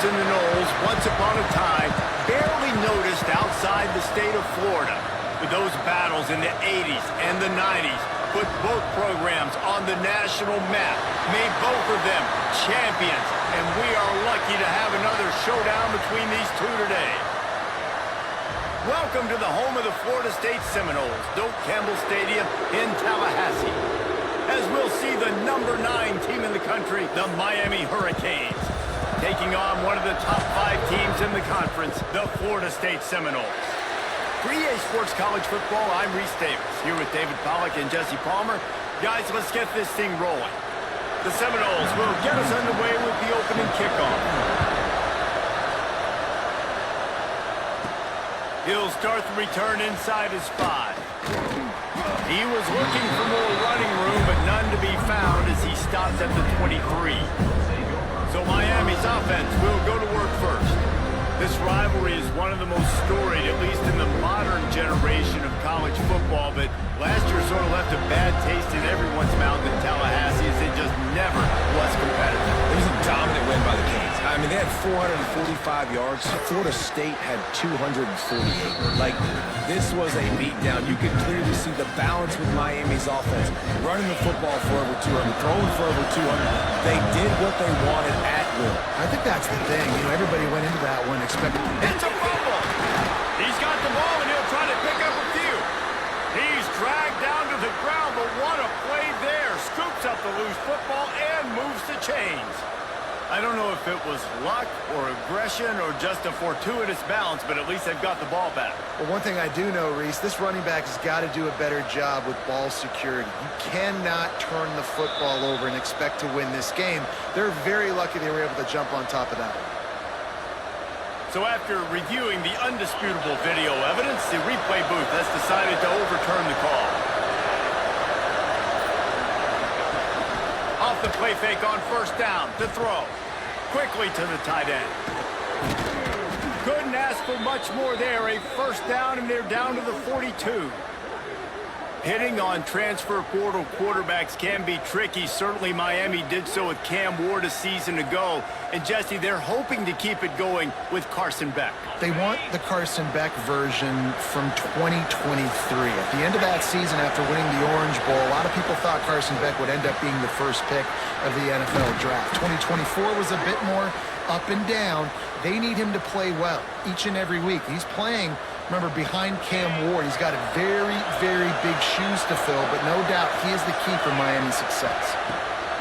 Friends in the Knolls, once upon a time, barely noticed outside the state of Florida. But those battles in the 80s and the 90s put both programs on the national map, made both of them champions, and we are lucky to have another showdown between these two today. Welcome to the home of the Florida State Seminoles, Doak Campbell Stadium in Tallahassee, as we'll see the number 9 team in the country, the Miami Hurricanes, taking on one of the top 5 teams in the conference, the Florida State Seminoles. For EA Sports College Football, I'm Reese Davis, here with David Pollack and Jesse Palmer. Guys, let's get this thing rolling. The Seminoles will get us underway with the opening kickoff. He'll start the return inside his 5. He was looking for more running room, but none to be found as he stops at the 23. So Miami's offense will go to work first. This rivalry is one of the most storied, at least in the modern generation of college football, but last year sort of left a bad taste in everyone's mouth in Tallahassee as it just never was competitive. It was a dominant win by the Canes. I mean, they had 445 yards. Florida State had 248. Like, this was a beatdown. You could clearly see the balance with Miami's offense. Running the football for over 200, throwing for over 200. They did what they wanted at will. I think that's the thing. You know, everybody went into that one expecting... It's a fumble! He's got the ball and he'll try to pick up a few. He's dragged down to the ground, but what a play there. Scoops up the loose football and moves the chains. I don't know if it was luck or aggression or just a fortuitous balance, but at least they've got the ball back. Well, one thing I do know, Reese, this running back has got to do a better job with ball security. You cannot turn the football over and expect to win this game. They're very lucky they were able to jump on top of that. So after reviewing the undisputable video evidence, the replay booth has decided to overturn the call. Off the play fake on first down, to throw. Quickly to the tight end. Couldn't ask for much more there. A first down, and they're down to the 42. Hitting on transfer portal quarterbacks can be tricky. Certainly Miami did so with Cam Ward a season ago. And Jesse, they're hoping to keep it going with Carson Beck. They want the Carson Beck version from 2023. At the end of that season, after winning the Orange Bowl, a lot of people thought Carson Beck would end up being the first pick of the NFL draft. 2024 was a bit more up and down. They need him to play well each and every week. He's playing, remember, behind Cam Ward. He's got very, very big shoes to fill, but no doubt he is the key for Miami's success.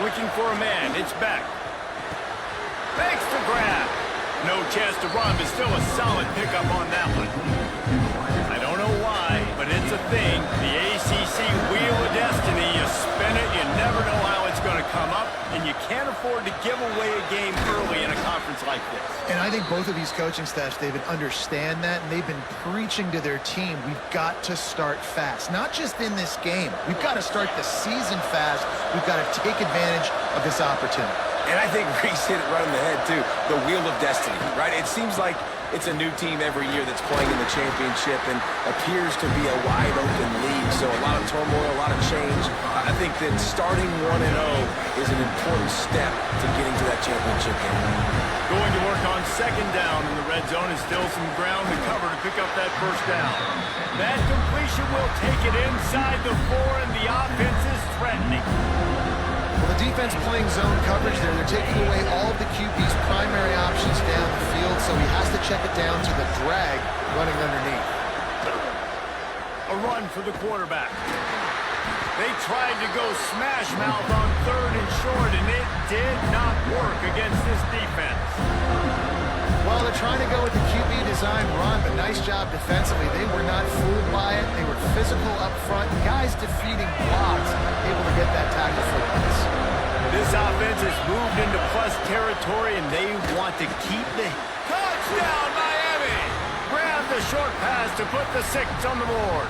Looking for a man. It's Beck. Thanks to grab. No chance to run, but still a solid pickup on that one. I don't know why, but it's a thing. The ACC Wheel of Destiny. You spin it, you never know how it's going to come up, and you can't afford to give away a game early in a conference like this. And I think both of these coaching staffs, David, understand that, and they've been preaching to their team, we've got to start fast. Not just in this game. We've got to start the season fast. We've got to take advantage of this opportunity. And I think Reese hit it right on the head, too. The Wheel of Destiny, right? It seems like it's a new team every year that's playing in the championship and appears to be a wide-open league. So a lot of turmoil, a lot of change. I think that starting 1-0 is an important step to getting to that championship game. Going to work on second down in the red zone is still some ground to cover to pick up that first down. That completion will take it inside the 4, and the offense is threatening. Well, the defense playing zone coverage there. They're taking away all of the QB's primary options down the field, so he has to check it down to the drag running underneath. A run for the quarterback. They tried to go smash mouth on third and short, and it did not work against this defense. Well, they're trying to go with the QB design run, but nice job defensively. They were not fooled by it. They were physical up front. Guys defeating blocks, able to get that tackle for once. This offense has moved into plus territory, and they want to keep the... Touchdown, Miami! Grab the short pass to put the 6 on the board.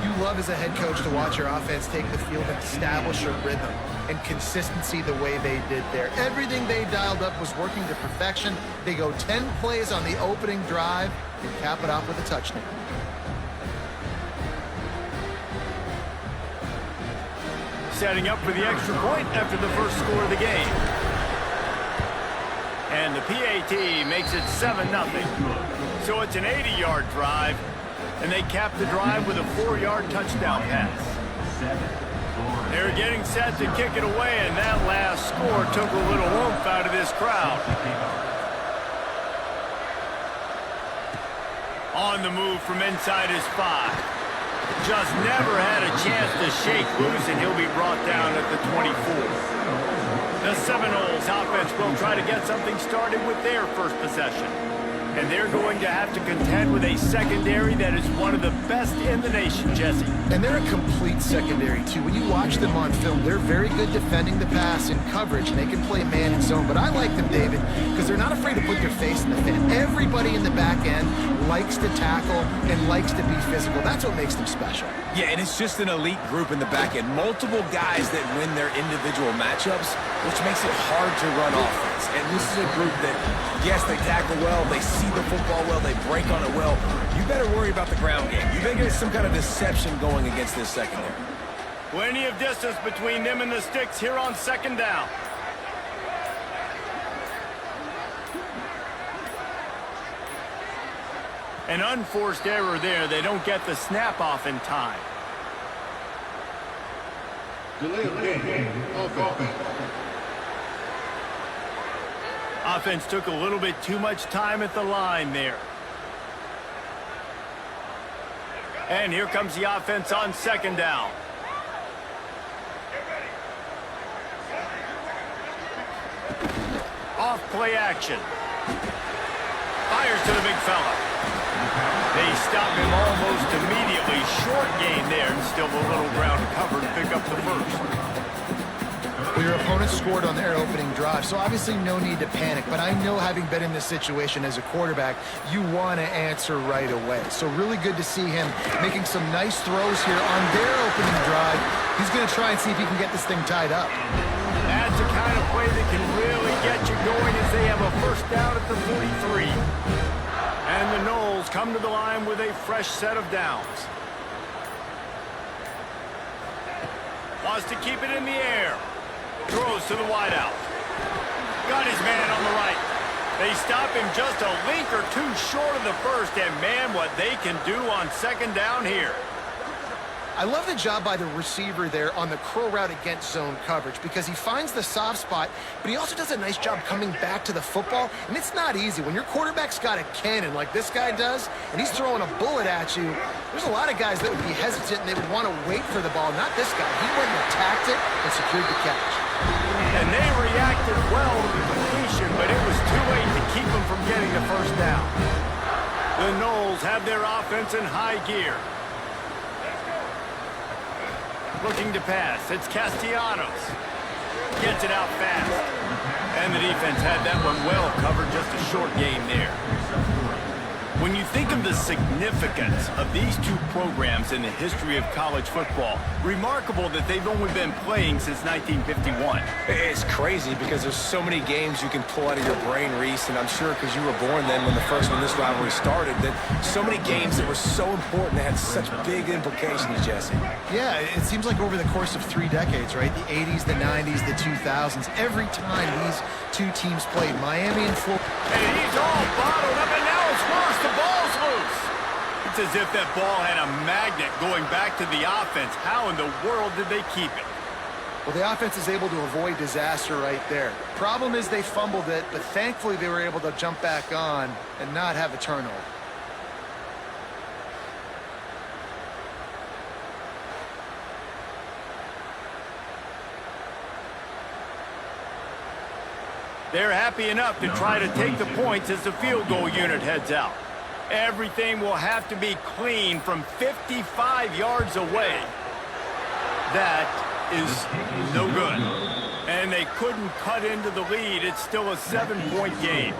You love as a head coach to watch your offense take the field and establish a rhythm and consistency the way they did there. Everything they dialed up was working to perfection. They go 10 plays on the opening drive and cap it off with a touchdown. Setting up for the extra point after the first score of the game. And the PAT makes it 7-0. So it's an 80-yard drive, and they cap the drive with a 4-yard touchdown pass. They're getting set to kick it away, and that last score took a little oomph out of this crowd. On the move from inside his 5. Just never had a chance to shake loose, and he'll be brought down at the 24. The Seminoles offense will try to get something started with their first possession. And they're going to have to contend with a secondary that is one of the best in the nation, Jesse. And they're a complete secondary, too. When you watch them on film, they're very good defending the pass in coverage, and they can play man and zone. But I like them, David, because they're not afraid to put their face in the fan. Everybody in the back end likes to tackle and likes to be physical. That's what makes them special. Yeah, and it's just an elite group in the back end. Multiple guys that win their individual matchups, which makes it hard to run offense. And this is a group that, yes, they tackle well, they see the football well, they break on it well. You better worry about the ground game. You better get some kind of deception going against this secondary. Plenty of distance between them and the sticks here on 2nd down. An unforced error there. They don't get the snap off in time. Delay of game. Offense took a little bit too much time at the line there. And here comes the offense on 2nd down. Off play action. Fires to the big fella. They stop him almost immediately. Short gain there, and still a little ground cover to pick up the first. Well, your opponent scored on their opening drive, so obviously no need to panic. But I know, having been in this situation as a quarterback, you want to answer right away. So really good to see him making some nice throws here on their opening drive. He's going to try and see if he can get this thing tied up. That's the kind of play that can really get you going as they have a first down at the 43. And the Noles come to the line with a fresh set of downs. Wants to keep it in the air. Throws to the wideout. Got his man on the right. They stop him just a link or two short of the first, and man, what they can do on 2nd down here. I love the job by the receiver there on the curl route against zone coverage, because he finds the soft spot, but he also does a nice job coming back to the football, and it's not easy. When your quarterback's got a cannon like this guy does, and he's throwing a bullet at you, there's a lot of guys that would be hesitant and they would want to wait for the ball. Not this guy. He went and attacked it and secured the catch. And they reacted well to the completion, but it was too late to keep them from getting the first down. The Noles have their offense in high gear. Looking to pass. It's Castellanos. Gets it out fast. And the defense had that one well covered. Just a short game there. When you think of the significance of these two programs in the history of college football, remarkable that they've only been playing since 1951. It's crazy because there's so many games you can pull out of your brain, Reese, and I'm sure because you were born then when this rivalry started, that so many games that were so important, that had such big implications, Jesse. Yeah, it seems like over the course of 3 decades, right? The 80s, the 90s, the 2000s, every time these two teams played, Miami and Florida. And he's all bottled up, and now it's worse. The ball's loose. It's as if that ball had a magnet going back to the offense. How in the world did they keep it? Well, the offense is able to avoid disaster right there. Problem is they fumbled it, but thankfully they were able to jump back on and not have a turnover. They're happy enough to try to take the points as the field goal unit heads out. Everything will have to be clean from 55 yards away. That is no good. And they couldn't cut into the lead. It's still a 7-point game.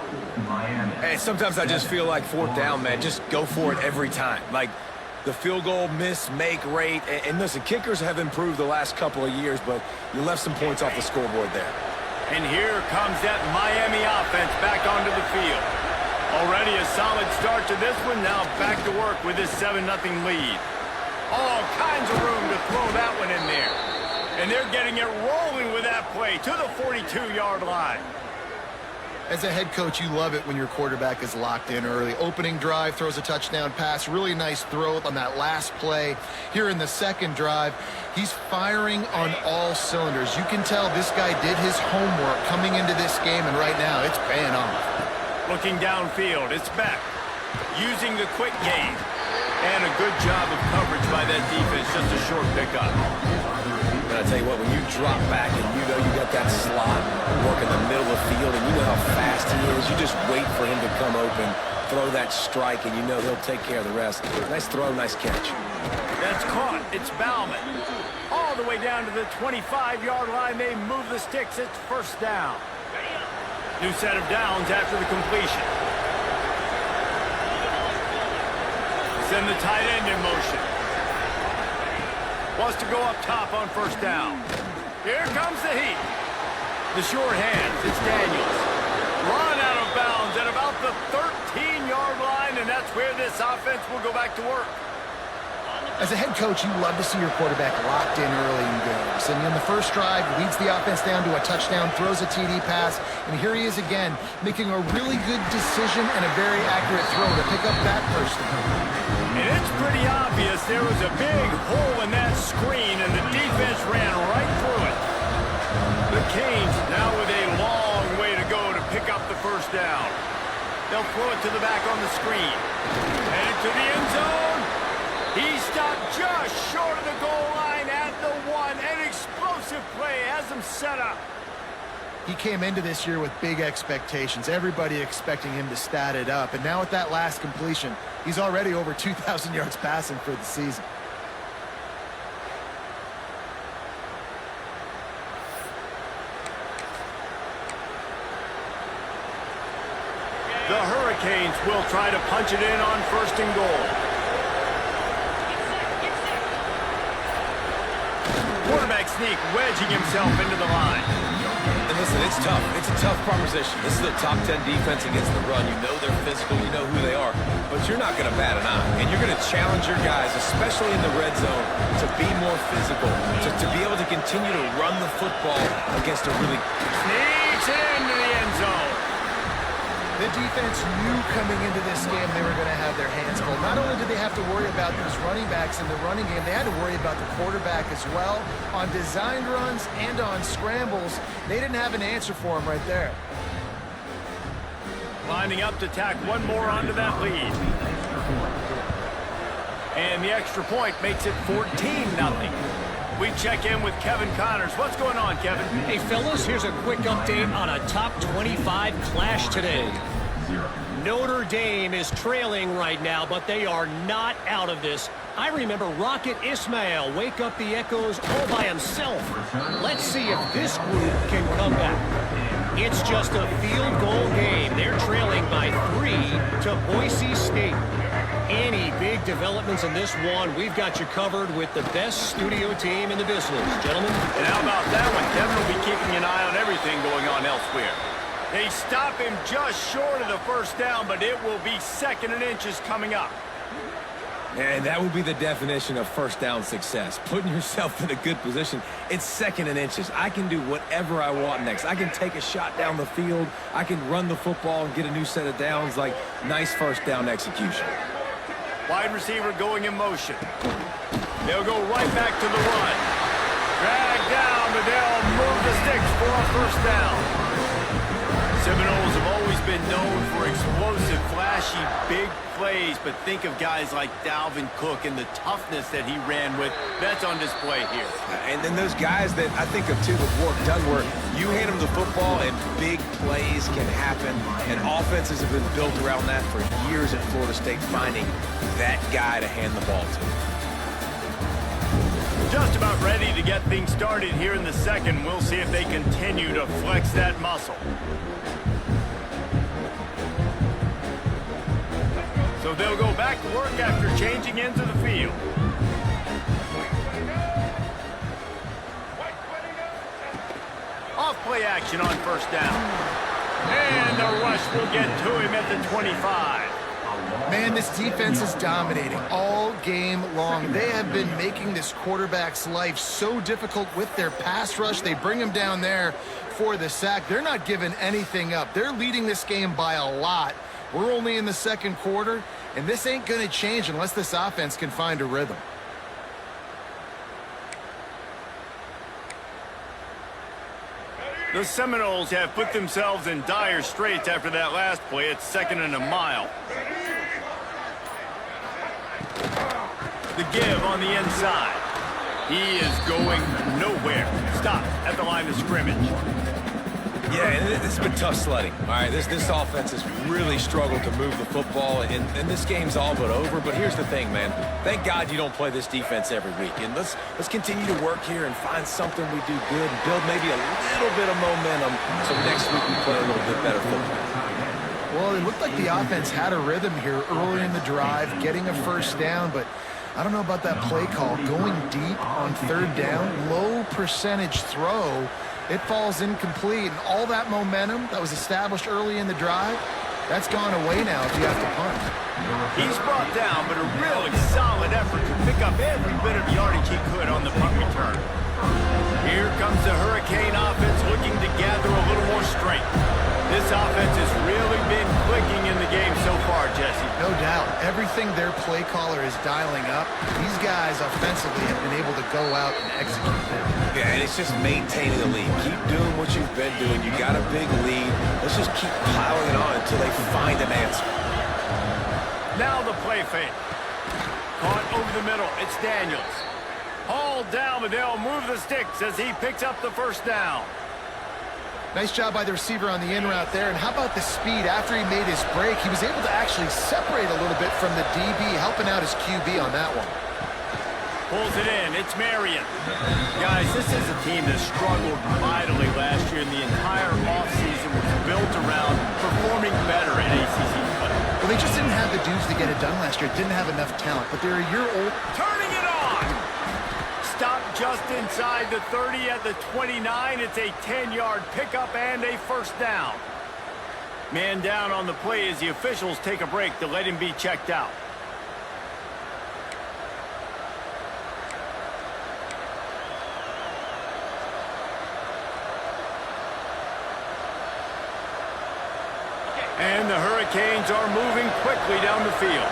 Hey, sometimes I just feel like 4th down, man. Just go for it every time. Like the field goal miss-make rate. And listen, kickers have improved the last couple of years, but you left some points off the scoreboard there. And here comes that Miami offense back onto the field. Already a solid start to this one. Now back to work with this 7-0 lead. All kinds of room to throw that one in there. And they're getting it rolling with that play to the 42-yard line. As a head coach, you love it when your quarterback is locked in early. Opening drive, throws a touchdown pass, really nice throw on that last play. Here in the second drive, he's firing on all cylinders. You can tell this guy did his homework coming into this game, and right now it's paying off. Looking downfield, it's Beck. Using the quick game. And a good job of coverage by that defense, just a short pickup. But I tell you what, when you drop back and you know you got that slot, work in the middle of the field, and you know how fast he is, you just wait for him to come open, throw that strike, and you know he'll take care of the rest. Nice throw, nice catch. That's caught. It's Bauman. All the way down to the 25-yard line. They move the sticks. It's first down. New set of downs after the completion. Send the tight end in motion. Wants to go up top on first down. Here comes the heat. The short hands. It's Daniels. Run out of bounds at about the 13-yard line, and that's where this offense will go back to work. As a head coach, you love to see your quarterback locked in early in games. And in the first drive, leads the offense down to a touchdown, throws a TD pass, and here he is again, making a really good decision and a very accurate throw to pick up that first down. And it's pretty obvious there was a big hole in that screen, and the defense ran right through it. The Canes now with a long way to go to pick up the first down. They'll throw it to the back on the screen. And into the end zone. He stopped just short of the goal line at the one. An explosive play has him set up. He came into this year with big expectations. Everybody expecting him to stat it up. And now with that last completion, he's already over 2,000 yards passing for the season. The Hurricanes will try to punch it in on first and goal. Quarterback sneak, wedging himself into the line. And listen, it's tough. It's a tough proposition. This is a top 10 defense against the run. You know they're physical. You know who they are. But you're not going to bat an eye. And you're going to challenge your guys, especially in the red zone, to be more physical, to be able to continue to run the football against a really... Sneaks into the end zone. The defense knew coming into this game they were going to have their hands full. Not only did they have to worry about those running backs in the running game, they had to worry about the quarterback as well. On designed runs and on scrambles, they didn't have an answer for him right there. Lining up to tack one more onto that lead. And the extra point makes it 14-0. We check in with Kevin Connors. What's going on, Kevin? Hey, fellas, here's a quick update on a top 25 clash today. Notre Dame is trailing right now, but they are not out of this. I remember Rocket Ismail wake up the echoes all by himself. Let's see if this group can come back. It's just a field goal game. They're trailing by 3 to Boise State. Any big developments in this one, we've got you covered with the best studio team in the business, gentlemen. And how about that one? Kevin will be keeping an eye on everything going on elsewhere. They stop him just short of the first down, but it will be second and inches coming up. And that would be the definition of first down success. Putting yourself in a good position. It's second and inches. I can do whatever I want next. I can take a shot down the field. I can run the football and get a new set of downs. Like, nice first down execution. Wide receiver going in motion. They'll go right back to the run. Drag down, but they'll move the sticks for a first down. Seminoles have always been known for explosive, flashy, big plays, but think of guys like Dalvin Cook and the toughness that he ran with. That's on display here. And then those guys that I think of, too, with Warwick Dunworth, you hand them the football and big plays can happen, and offenses have been built around that for years at Florida State, finding that guy to hand the ball to. Just about ready to get things started here in the second. We'll see if they continue to flex that muscle. So they'll go back to work after changing into the field. Off play action on first down. And the rush will get to him at the 25. Man, this defense is dominating all game long. They have been making this quarterback's life so difficult with their pass rush. They bring him down there for the sack. They're not giving anything up. They're leading this game by a lot. We're only in the second quarter, and this ain't going to change unless this offense can find a rhythm. The Seminoles have put themselves in dire straits after that last play. It's 2nd and a mile. The give on the inside. He is going nowhere. Stop at the line of scrimmage. Yeah, and this has been tough sledding. All right, this offense has really struggled to move the football, and this game's all but over. But here's the thing, man. Thank God you don't play this defense every week. And let's continue to work here and find something we do good and build maybe a little bit of momentum so next week we play a little bit better football. Well, it looked like the offense had a rhythm here early in the drive, getting a first down, but I don't know about that play call. Going deep on 3rd down, low percentage throw. It falls incomplete, and all that momentum that was established early in the drive, that's gone away now if you have to punt. He's brought down, but a really solid effort to pick up every bit of yardage he could on the punt return. Here comes the Hurricane offense looking to gather a little more strength. This offense has really been clicking in the game so far, Jesse. No doubt. Everything their play caller is dialing up, these guys offensively have been able to go out and execute them. Yeah, and it's just maintaining the lead. Keep doing what you've been doing. You got a big lead. Let's just keep piling it on until they find an answer. Now the play fake. Caught over the middle. It's Daniels. Hauled down, but they'll move the sticks as he picks up the first down. Nice job by the receiver on the in route there. And how about the speed? After he made his break, he was able to actually separate a little bit from the DB, helping out his QB on that one. Pulls it in. It's Marion. Guys, this is a team that struggled mightily last year, and the entire offseason was built around performing better in ACC play. Well, they just didn't have the dudes to get it done last year. Didn't have enough talent, but they're a year old. Turning it on! Stopped just inside the 30 at the 29. It's a 10-yard pickup and a first down. Man down on the play as the officials take a break to let him be checked out. And the Hurricanes are moving quickly down the field.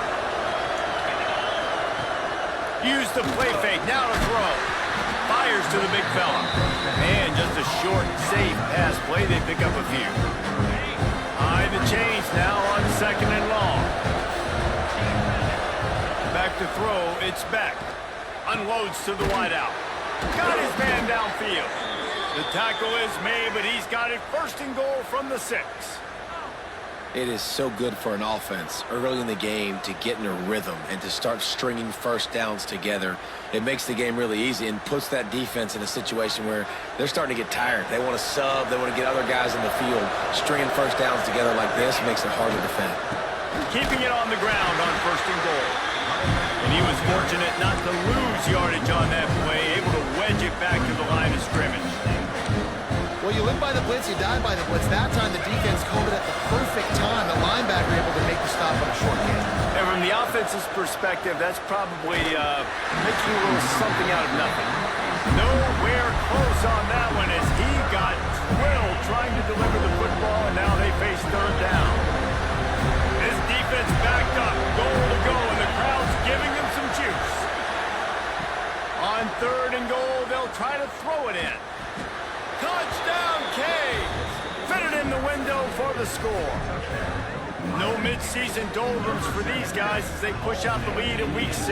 Use the play fake, now to throw. Fires to the big fella. And just a short, safe pass play, they pick up a few. High the chains now on 2nd and long. Back to throw, it's Beck. Unloads to the wideout. Got his man downfield. The tackle is made, but he's got it 1st and goal from the 6. It is so good for an offense early in the game to get in a rhythm and to start stringing first downs together. It makes the game really easy and puts that defense in a situation where they're starting to get tired. They want to sub. They want to get other guys in the field. Stringing first downs together like this makes it hard to defend. Keeping it on the ground on 1st and goal. And he was fortunate not to lose yardage on that play, able to wedge it back to the line of scrimmage. Well, you live by the blitz, you die by the blitz. That time the defense called it at the perfect time. The linebacker able to make the stop on a short game. And from the offense's perspective, that's probably making a little something out of nothing. Nowhere close on that one as he got drilled trying to deliver the football, and now they face 3rd down. This defense backed up, goal to go, and the crowd's giving them some juice. On 3rd and goal, they'll try to throw it in. Touchdown, Guyz! Fitted in the window for the score. No midseason doldrums for these guys as they push out the lead in Week 6.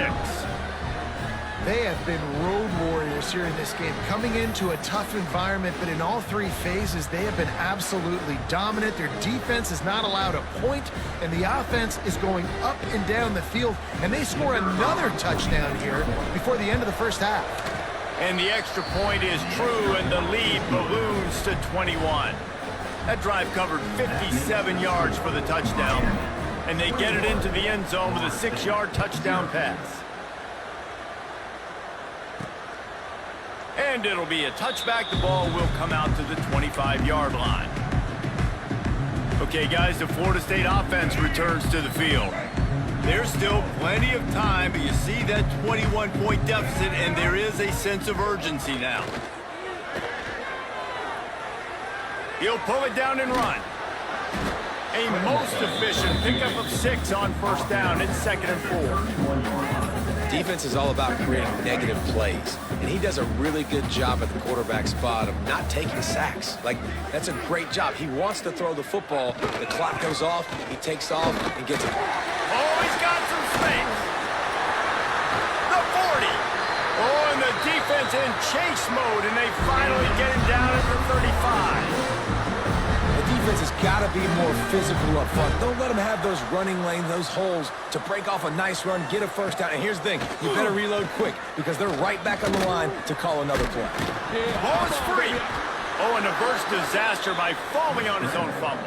They have been road warriors here in this game, coming into a tough environment, but in all 3 phases, they have been absolutely dominant. Their defense is not allowed a point, and the offense is going up and down the field, and they score another touchdown here before the end of the first half. And the extra point is true, and the lead balloons to 21. That drive covered 57 yards for the touchdown, and they get it into the end zone with a 6-yard touchdown pass. And it'll be a touchback. The ball will come out to the 25-yard line. Okay, guys, the Florida State offense returns to the field. There's still plenty of time, but you see that 21-point deficit, and there is a sense of urgency now. He'll pull it down and run. A most efficient pickup of 6 on first down. It's 2nd and 4. Defense is all about creating negative plays, and he does a really good job at the quarterback spot of not taking sacks. Like, that's a great job. He wants to throw the football. The clock goes off. He takes off and gets it. Oh, he's got some space. The 40. Oh, and the defense in chase mode, and they finally get him down at the 35. The defense has got to be more physical up front. Don't let them have those running lanes, those holes to break off a nice run, get a first down. And here's the thing, you better reload quick because they're right back on the line to call another play. Ball is free. Oh, and a burst disaster by falling on his own fumble.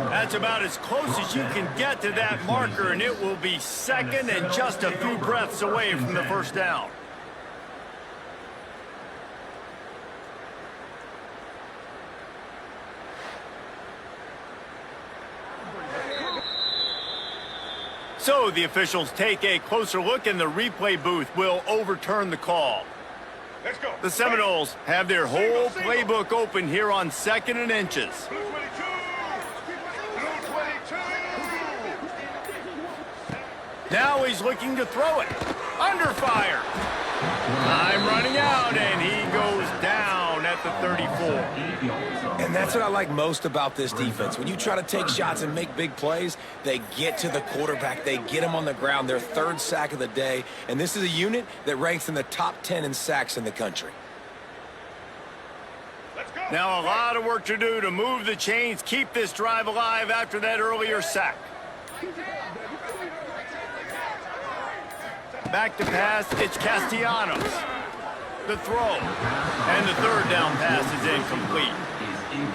That's about as close as you can get to that marker, and it will be 2nd and just a few breaths away from the first down. So the officials take a closer look, and the replay booth will overturn the call. Let's go. The Seminoles have their whole playbook open here on 2nd and inches. Blue 22. Blue 22. Now he's looking to throw it. Under fire. Time running out, and he goes down at the 34. And that's what I like most about this defense. When you try to take shots and make big plays, they get to the quarterback. They get him on the ground. Their 3rd sack of the day. And this is a unit that ranks in the top 10 in sacks in the country. Let's go. Now a lot of work to do to move the chains, keep this drive alive after that earlier sack. Back to pass, it's Castellanos. The throw, and the 3rd down pass is incomplete.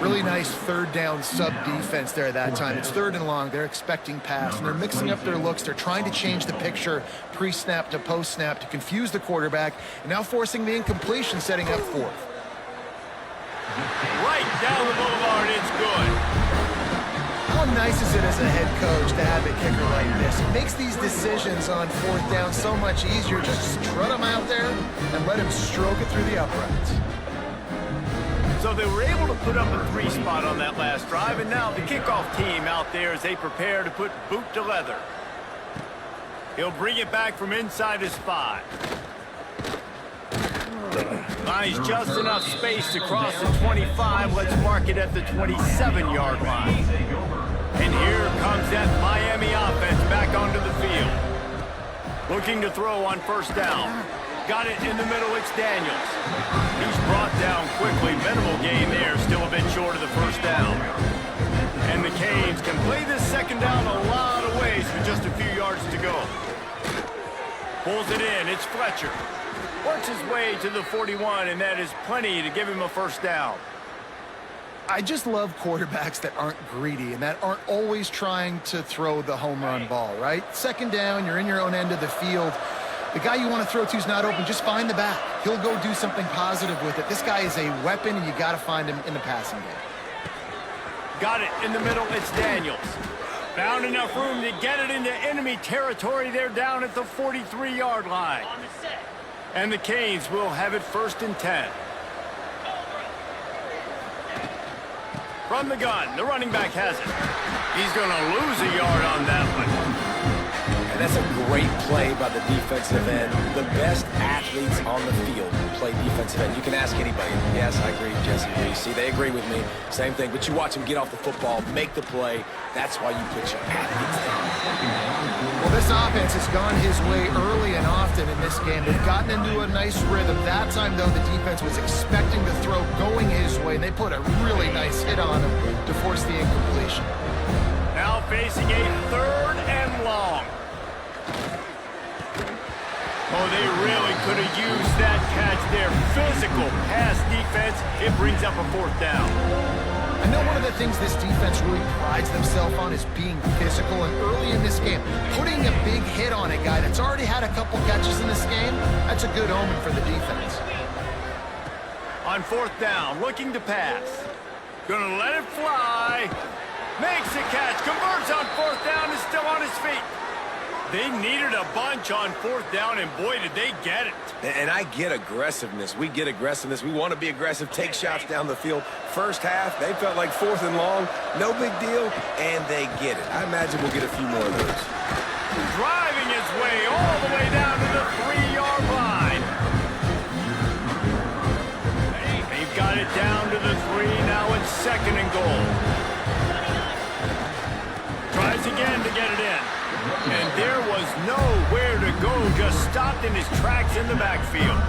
Really nice 3rd down sub defense there that time. It's 3rd and long. They're expecting pass, and they're mixing up their looks. They're trying to change the picture pre-snap to post-snap to confuse the quarterback, and now forcing the incompletion, setting up 4th. Right down the boulevard, it's good. How nice is it as a head coach to have a kicker like this? It makes these decisions on 4th down so much easier. Just strut him out there and let him stroke it through the uprights. So they were able to put up a 3 spot on that last drive, and now the kickoff team out there as they prepare to put boot to leather. He'll bring it back from inside his 5. Finds just enough space to cross the 25. Let's mark it at the 27-yard line. And here comes that Miami offense back onto the field. Looking to throw on first down. Got it in the middle, it's Daniels. He's brought down quickly. Minimal gain there, still a bit short of the first down. And the Canes can play this 2nd down a lot of ways with just a few yards to go. Pulls it in, it's Fletcher. Works his way to the 41, and that is plenty to give him a first down. I just love quarterbacks that aren't greedy and that aren't always trying to throw the home run ball, right? 2nd down, you're in your own end of the field. The guy you want to throw to is not open. Just find the back. He'll go do something positive with it. This guy is a weapon, and you got to find him in the passing game. Got it in the middle. It's Daniels. Found enough room to get it into enemy territory. They're down at the 43-yard line. And the Canes will have it 1st and 10. From the gun, the running back has it. He's going to lose a yard on that one. And that's a great play by the defensive end. The best athletes on the field play defensive end. You can ask anybody. Yes, I agree, Jesse Reese. See, they agree with me. Same thing. But you watch them get off the football, make the play. That's why you put your athletes there. Well, this offense has gone his way early and often in this game. They've gotten into a nice rhythm. That time, though, the defense was expecting the throw going his way. They put a really nice hit on him to force the incompletion. Now facing a 3rd and long. Oh, they really could have used that catch there. Physical pass defense. It brings up a 4th down. I know one of the things this defense really prides themselves on is being physical, and early in this game, putting a big hit on a guy that's already had a couple catches in this game, that's a good omen for the defense. On 4th down, looking to pass. Gonna let it fly. Makes the catch, converts on 4th down, is still on his feet. They needed a bunch on 4th down, and boy, did they get it. And I get aggressiveness. We get aggressiveness. We want to be aggressive, take shots down the field. First half, they felt like 4th and long. No big deal, and they get it. I imagine we'll get a few more of those. Driving his way all the way down to the 3-yard line. They've got it down to the 3. Now it's 2nd and goal. Tries again to get it in. And there was nowhere to go, just stopped in his tracks in the backfield.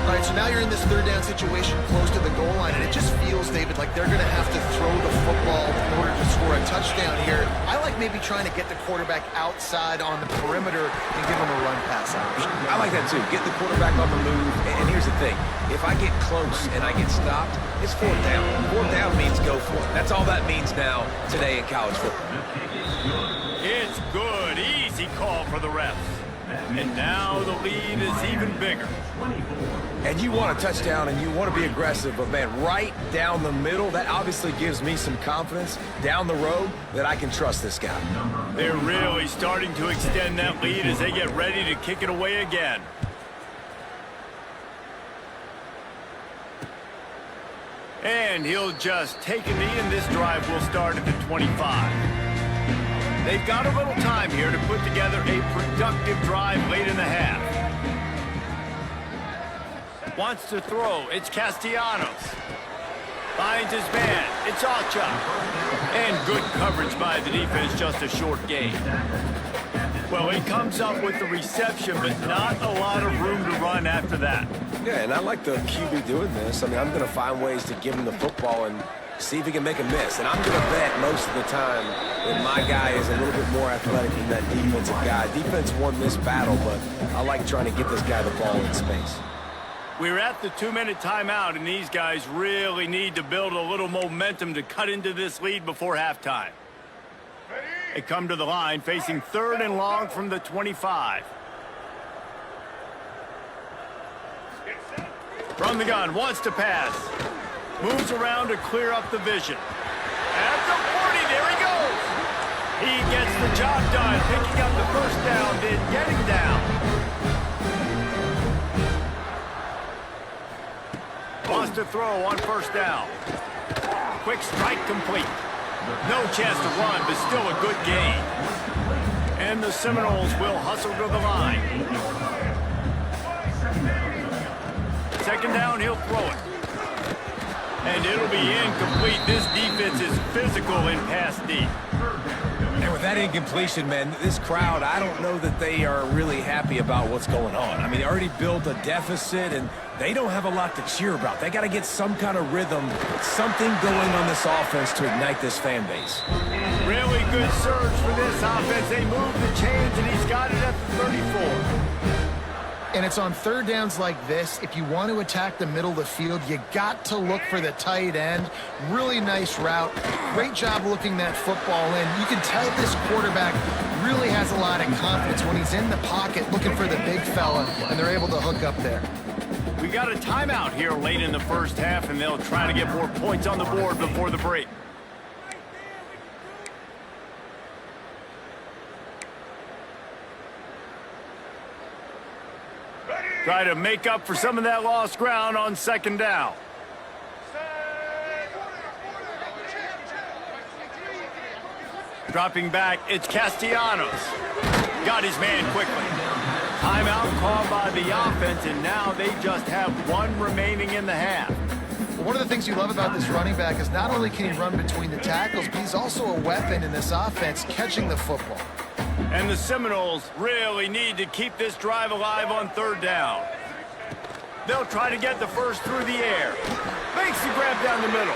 All right, so now you're in this 3rd down situation close to the goal line, and it just feels, David, like they're going to have to throw the football in order to score a touchdown here. I like maybe trying to get the quarterback outside on the perimeter and give him a run-pass option. I like that, too. Get the quarterback on the move. And here's the thing. If I get close and I get stopped, it's 4th down. 4th down means go for it. That's all that means now today in college football. It's good. Easy call for the refs. And now the lead is even bigger. And you want a touchdown and you want to be aggressive, but, man, right down the middle, that obviously gives me some confidence down the road that I can trust this guy. They're really starting to extend that lead as they get ready to kick it away again. And he'll just take a knee, and this drive will start at the 25. They've got a little time here to put together a productive drive late in the half. Wants to throw. It's Castellanos. Finds his man. It's Acha. And good coverage by the defense, just a short gain. Well, he comes up with the reception, but not a lot of room to run after that. Yeah, and I like the QB doing this. I mean, I'm going to find ways to give him the football and see if he can make a miss. And I'm going to bet most of the time that my guy is a little bit more athletic than that defensive guy. Defense won this battle, but I like trying to get this guy the ball in space. We're at the 2-minute timeout, and these guys really need to build a little momentum to cut into this lead before halftime. They come to the line facing 3rd and long from the 25. From the gun, wants to pass. Moves around to clear up the vision. At the 40, there he goes. He gets the job done, picking up the 1st down, then getting down. Wants to throw on 1st down. Quick strike complete. No chance to run, but still a good gain. And the Seminoles will hustle to the line. 2nd down, he'll throw it. And it'll be incomplete. This defense is physical in pass deep. And with that incompletion, man, this crowd, I don't know that they are really happy about what's going on. I mean, they already built a deficit, and they don't have a lot to cheer about. They got to get some kind of rhythm, something going on this offense to ignite this fan base. Really good surge for this offense. They move the chains, and he's got it at the 34. And it's on 3rd downs like this. If you want to attack the middle of the field, you got to look for the tight end. Really nice route. Great job looking that football in. You can tell this quarterback really has a lot of confidence when he's in the pocket looking for the big fella, and they're able to hook up there. We got a timeout here late in the 1st half, and they'll try to get more points on the board before the break. Try to make up for some of that lost ground on 2nd down. Dropping back, it's Castellanos. Got his man quickly. Timeout called by the offense, and now they just have 1 remaining in the half. Well, one of the things you love about this running back is not only can he run between the tackles, but he's also a weapon in this offense, catching the football. And the Seminoles really need to keep this drive alive on 3rd down. They'll try to get the 1st through the air. Makes the grab down the middle.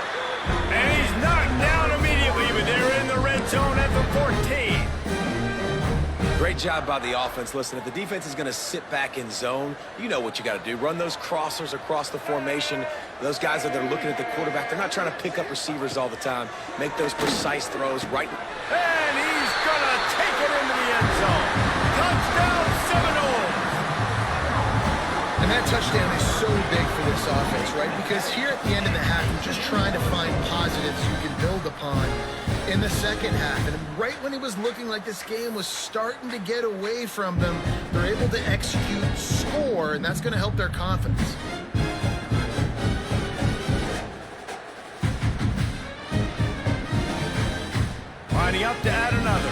And he's knocked down immediately, but they're in the red zone at the 14. Great job by the offense. Listen, if the defense is going to sit back in zone, you know what you got to do. Run those crossers across the formation. Those guys that are looking at the quarterback, they're not trying to pick up receivers all the time. Make those precise throws right. And he's going to take it into the end zone. Touchdown, Seminoles! And that touchdown is so big for this offense, right? Because here at the end of the half, you're just trying to find positives you can build upon. in the second half. And right when it was looking like this game was starting to get away from them, they're able to execute, score, and that's going to help their confidence. Lining up to add another.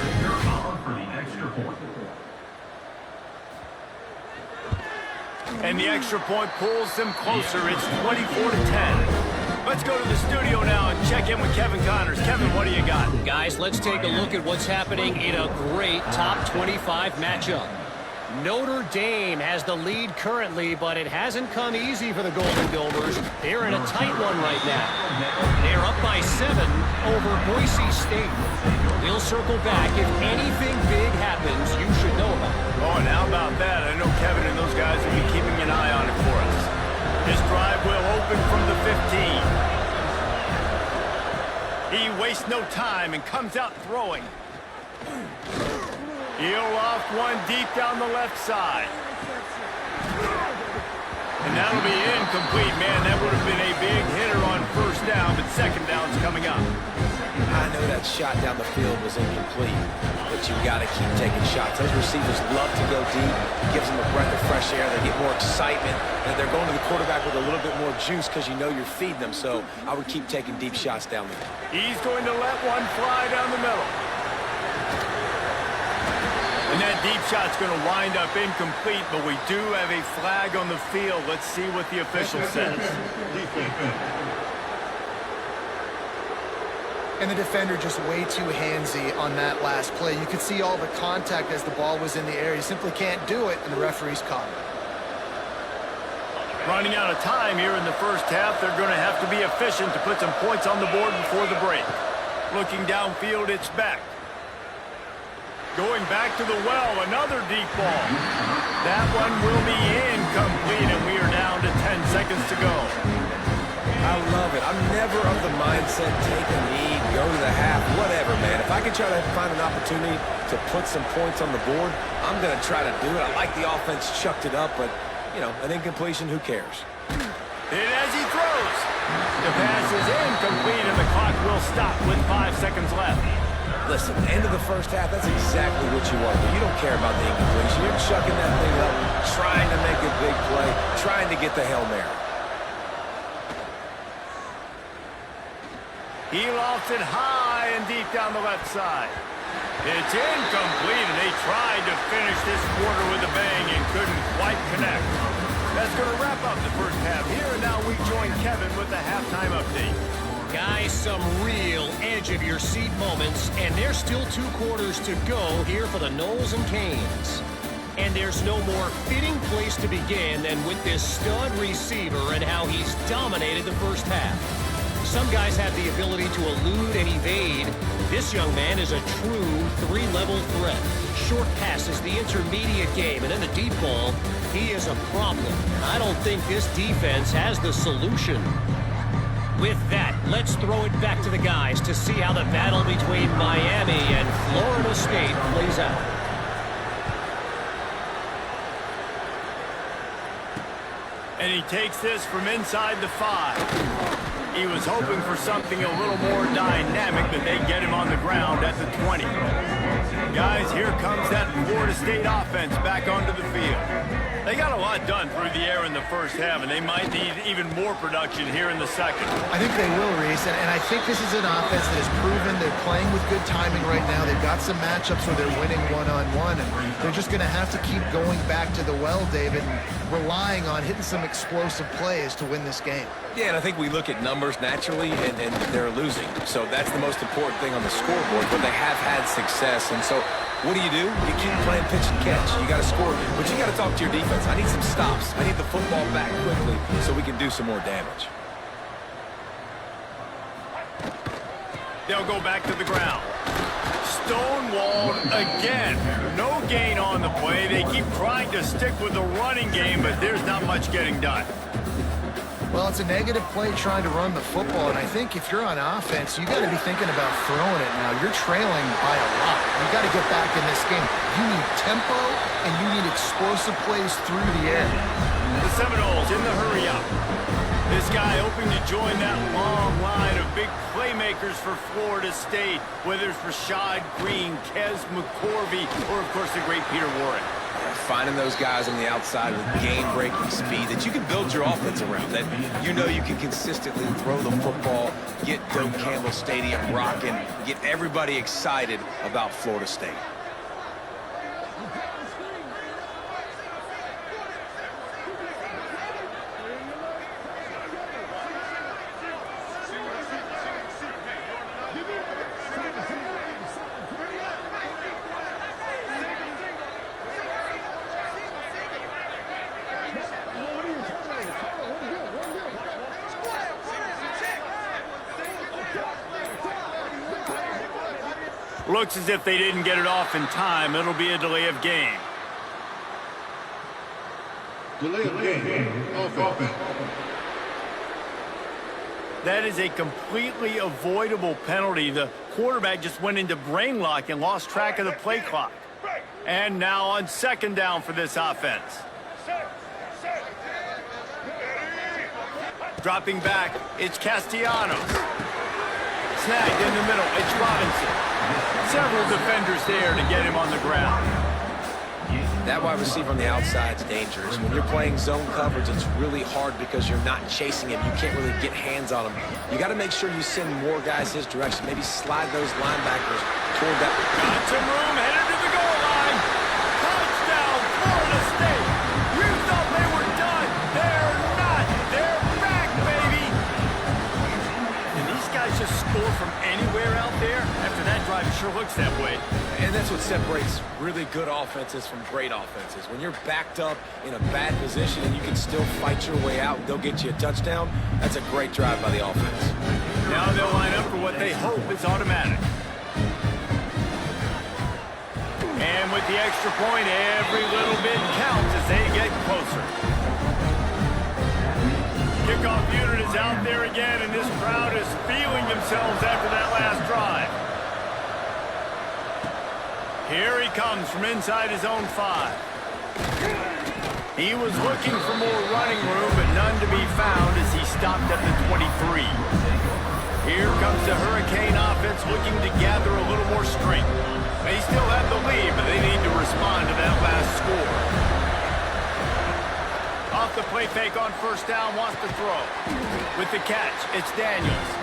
And the extra point pulls them closer. It's 24-10. Let's go to the studio now and check in with Kevin Connors. Kevin, what do you got? Guys, let's take a look at what's happening in a great top 25 matchup. Notre Dame has the lead currently, but it hasn't come easy for the Golden Domers. They're in a tight one right now. They're up by 7 over Boise State. We'll circle back. If anything big happens, you should know about it. Oh, and how about that? I know Kevin and those guys will be keeping an eye on it for us. This drive will open from the 15. He wastes no time and comes out throwing. He'll loft one deep down the left side. And that'll be incomplete, man. That would have been a big hitter on first down, but second down's coming up. I know that shot down the field was incomplete, but you got to keep taking shots. Those receivers love to go deep. It gives them a breath of fresh air. They get more excitement, and they're going to the quarterback with a little bit more juice because you know you're feeding them. So I would keep taking deep shots down there. He's going to let one fly down the middle. And that deep shot's going to wind up incomplete, but we do have a flag on the field. Let's see what the official says. And the defender just way too handsy on that last play. You could see all the contact as the ball was in the air. He simply can't do it, and the referee's caught it. Running out of time here in the first half. They're going to have to be efficient to put some points on the board before the break. Looking downfield, it's back. Going back to the well, another deep ball. That one will be incomplete, and we are down to 10 seconds to go. I love it. I'm never of the mindset, take a knee, go to the half, whatever, man. If I can try to find an opportunity to put some points on the board, I'm going to try to do it. I like the offense chucked it up, but, you know, an incompletion, who cares? And as he throws, the pass is incomplete, and the clock will stop with 5 seconds left. Listen, end of the first half, that's exactly what you want. But you don't care about the incompletion. You're chucking that thing up, trying to make a big play, trying to get the Hail Mary. He lofts it high and deep down the left side. It's incomplete, and they tried to finish this quarter with a bang and couldn't quite connect. That's going to wrap up the first half here, and now we join Kevin with the halftime update. Guys, some real edge-of-your-seat moments, and there's still 2 quarters to go here for the Noles and Canes. And there's no more fitting place to begin than with this stud receiver and how he's dominated the first half. Some guys have the ability to elude and evade. This young man is a true 3-level threat. Short passes, the intermediate game, and then the deep ball, he is a problem. And I don't think this defense has the solution. With that, let's throw it back to the guys to see how the battle between Miami and Florida State plays out. And he takes this from inside the 5. He was hoping for something a little more dynamic, but they get him on the ground at the 20. Guys, here comes that Florida State offense back onto the field. They got a lot done through the air in the first half, and they might need even more production here in the second. I think they will, Reese, and I think this is an offense that has proven they're playing with good timing right now. They've got some matchups where they're winning one-on-one, and they're just going to have to keep going back to the well, David, and relying on hitting some explosive plays to win this game. Yeah, and I think we look at numbers naturally, and they're losing. So that's the most important thing on the scoreboard, but they have had success. And so what do? You keep playing pitch and catch. You got to score, but you got to talk to your defense. I need some stops. I need the football back quickly so we can do some more damage. They'll go back to the ground. Stonewalled again. No gain on the play. They keep trying to stick with the running game, but there's not much getting done. Well, it's a negative play trying to run the football, and I think if you're on offense, you got to be thinking about throwing it now. You're trailing by a lot. You got to get back in this game. You need tempo, and you need explosive plays through the air. The Seminoles in the hurry up. This guy hoping to join that long line of big playmakers for Florida State, whether it's Rashad Green, Kez McCorvey, or, of course, the great Peter Warren. Finding those guys on the outside with game-breaking speed that you can build your offense around, that you know you can consistently throw the football, get Doak Campbell Stadium rocking, get everybody excited about Florida State. Looks as if they didn't get it off in time. It'll be a delay of game. Delay of game. Offense. That is a completely avoidable penalty. The quarterback just went into brain lock and lost track of the play clock. And now on second down for this offense. Dropping back, it's Castellanos. Snagged in the middle, it's Robinson. Several defenders there to get him on the ground. That wide receiver on the outside is dangerous. When you're playing zone coverage, it's really hard because you're not chasing him. You can't really get hands on him. You got to make sure you send more guys his direction. Maybe slide those linebackers toward that. Got some room, headed to the goal line. Touchdown, Florida State. You thought they were done. They're not. They're back, baby. And these guys just score from anywhere out there? After that drive, it sure looks that way. And that's what separates really good offenses from great offenses. When you're backed up in a bad position and you can still fight your way out and go get you a touchdown, that's a great drive by the offense. Now they'll line up for what they hope is automatic. And with the extra point, every little bit counts as they get closer. Kickoff unit is out there again, and this crowd is feeling themselves after that last drive. Here he comes from inside his own 5. He was looking for more running room, but none to be found as he stopped at the 23. Here comes the Hurricane offense looking to gather a little more strength. They still have the lead, but they need to respond to that last score. Off the play fake on first down, wants to throw. With the catch, it's Daniels.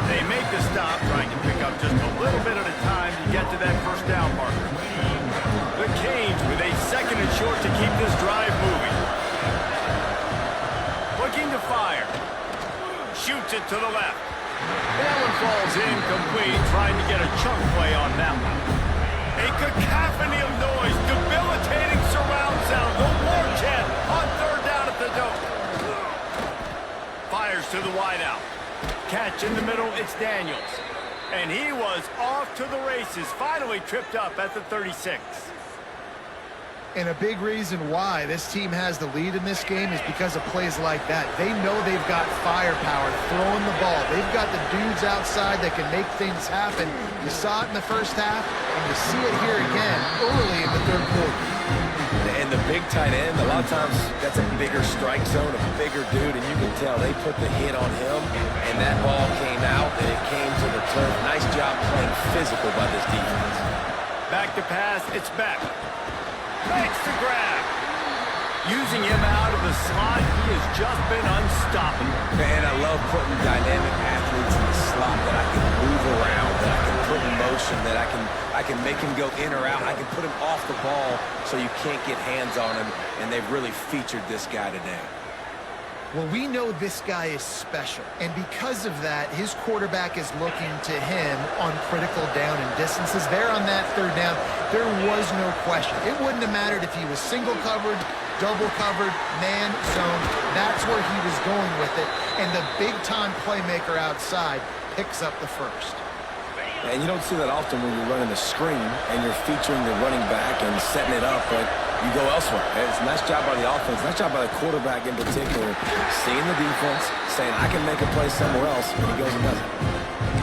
They make the stop, trying to pick up just a little bit at a time to get to that first down marker. The Canes with a second and short to keep this drive moving. Looking to fire. Shoots it to the left. That one falls incomplete, trying to get a chunk play on that one. A cacophony of noise, debilitating surround sound. The war chant on third down at the Doak. Fires to the wideout. Catch in the middle, it's Daniels. And he was off to the races, finally tripped up at the 36. And a big reason why this team has the lead in this game is because of plays like that. They know they've got firepower throwing the ball. They've got the dudes outside that can make things happen. You saw it in the first half, and you see it here again early in the third quarter. And the big tight end, a lot of times that's a bigger strike zone, a bigger dude, and you can tell they put the hit on him, and that ball came out, and it came to the turf. Nice job playing physical by this defense. Back to pass, it's back. Makes the grab. Using him out of the slot, he has just been unstoppable. And I love putting dynamic athletes in the slot that I can move around, that I can put in motion, that I can make him go in or out. I can put him off the ball so you can't get hands on him, and they've really featured this guy today. Well, we know this guy is special, and because of that, his quarterback is looking to him on critical down and distances. There on that third down, there was no question. It wouldn't have mattered if he was single covered, double covered, man, zone. That's where he was going with it, and the big-time playmaker outside picks up the first. And you don't see that often when you're running a screen and you're featuring the running back and setting it up, but you go elsewhere. It's a nice job by the offense, nice job by the quarterback in particular, seeing the defense, saying, I can make a play somewhere else, and he goes and does it.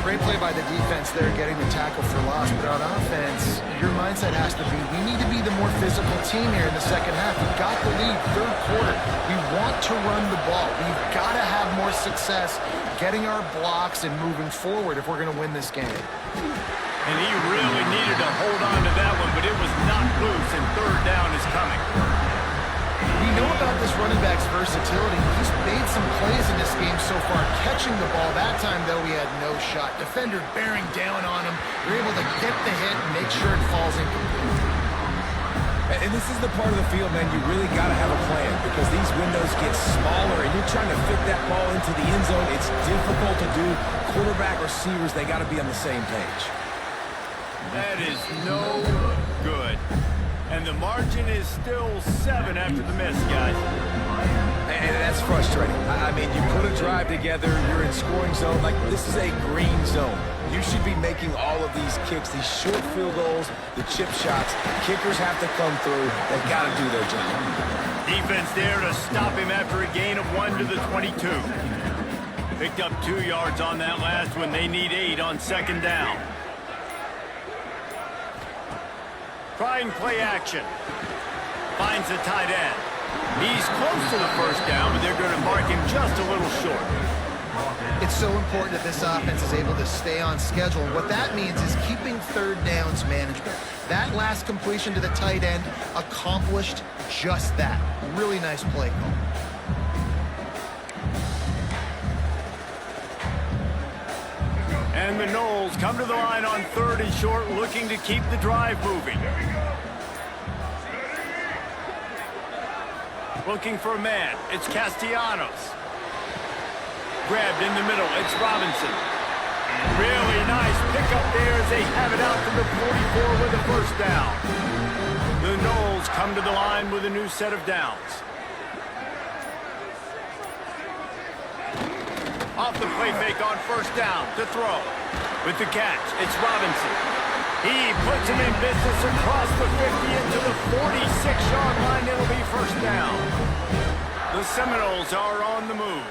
Great play by the defense there, getting the tackle for loss. But on offense, your mindset has to be, we need to be the more physical team here in the second half. We've got the lead, third quarter. We want to run the ball. We've got to have more more success getting our blocks and moving forward if we're going to win this game. And he really needed to hold on to that one, but it was knocked loose, and third down is coming. We know about this running back's versatility. He's made some plays in this game so far, catching the ball. That time, though, he had no shot. Defender bearing down on him. They're able to get the hit and make sure it falls incomplete. And this is the part of the field, man, you really got to have a plan because these windows get smaller and you're trying to fit that ball into the end zone. It's difficult to do. Quarterback, receivers, they got to be on the same page. That is no good. And the margin is still 7 after the miss, guys. And that's frustrating. I mean, you put a drive together, you're in scoring zone. Like, this is a green zone. You should be making all of these kicks, these short field goals, the chip shots. Kickers have to come through. They've got to do their job. Defense there to stop him after a gain of 1 to the 22. Picked up 2 yards on that last one. They need 8 on second down. Trying play action. Finds the tight end. He's close to the first down, but they're going to mark him just a little short. It's so important that this offense is able to stay on schedule. And what that means is keeping third downs manageable. That last completion to the tight end accomplished just that. Really nice play call. And the Knowles come to the line on 3rd and short, looking to keep the drive moving. Looking for a man. It's Castellanos. Grabbed in the middle. It's Robinson. Really nice pickup there as they have it out to the 44 with a first down. The Knowles come to the line with a new set of downs. Off the play fake on first down to throw. With the catch, it's Robinson. He puts him in business across the 50 into the 46-yard line. It'll be first down. The Seminoles are on the move.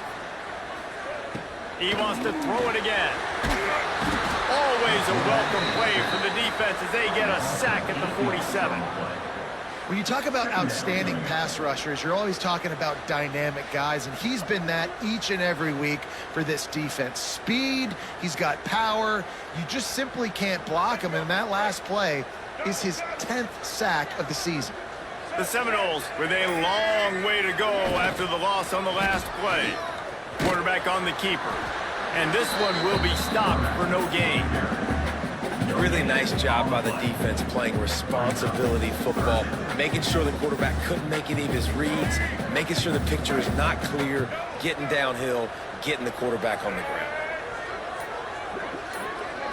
He wants to throw it again. Always a welcome play for the defense as they get a sack at the 47. When you talk about outstanding pass rushers, you're always talking about dynamic guys, and he's been that each and every week for this defense. Speed, he's got power. You just simply can't block him, and that last play is his 10th sack of the season. The Seminoles with a long way to go after the loss on the last play. Quarterback on the keeper. And this one will be stopped for no gain. Really nice job by the defense playing responsibility football, making sure the quarterback couldn't make any of his reads, making sure the picture is not clear, getting downhill, getting the quarterback on the ground.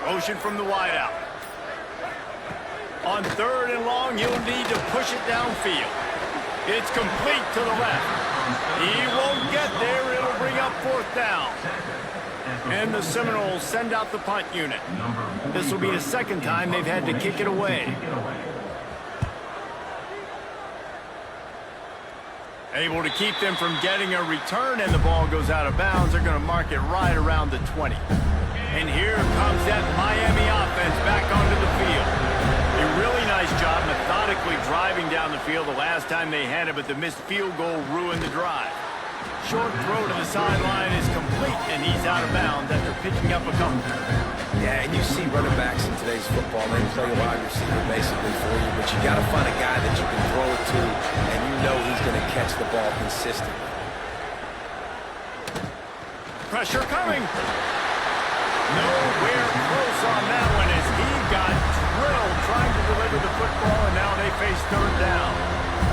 Motion from the wideout. On 3rd and long, he'll need to push it downfield. It's complete to the left. He won't get there. It'll bring up 4th down. And the Seminoles send out the punt unit. This will be the second time they've had to kick it away. Able to keep them from getting a return, and the ball goes out of bounds. They're going to mark it right around the 20. And here comes that Miami offense back onto the field. A really nice job methodically driving down the field the last time they had it, but the missed field goal ruined the drive. Short throw to the sideline is complete, and he's out of bounds after picking up a couple. Yeah, and you see running backs in today's football, they play a wide receiver basically for you, but you got to find a guy that you can throw it to, and you know he's going to catch the ball consistently. Pressure coming. Nowhere close on that one as he got drilled trying to deliver the football, and now they face 3rd down.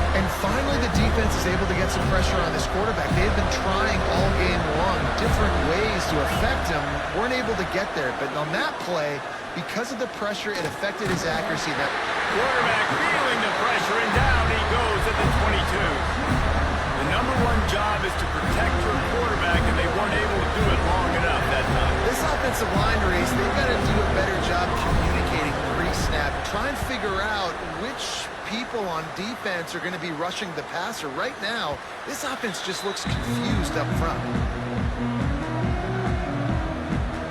And finally, the defense is able to get some pressure on this quarterback. They've been trying all game long different ways to affect him. Weren't able to get there, but on that play, because of the pressure, it affected his accuracy. That Quarterback feeling the pressure, and down he goes at the 22. The #1 job is to protect your quarterback, and they weren't able to do it long enough that time. this offensive line race, they've got to do a better job communicating pre-snap, try and figure out which people on defense are going to be rushing the passer. Right now, this offense just looks confused up front.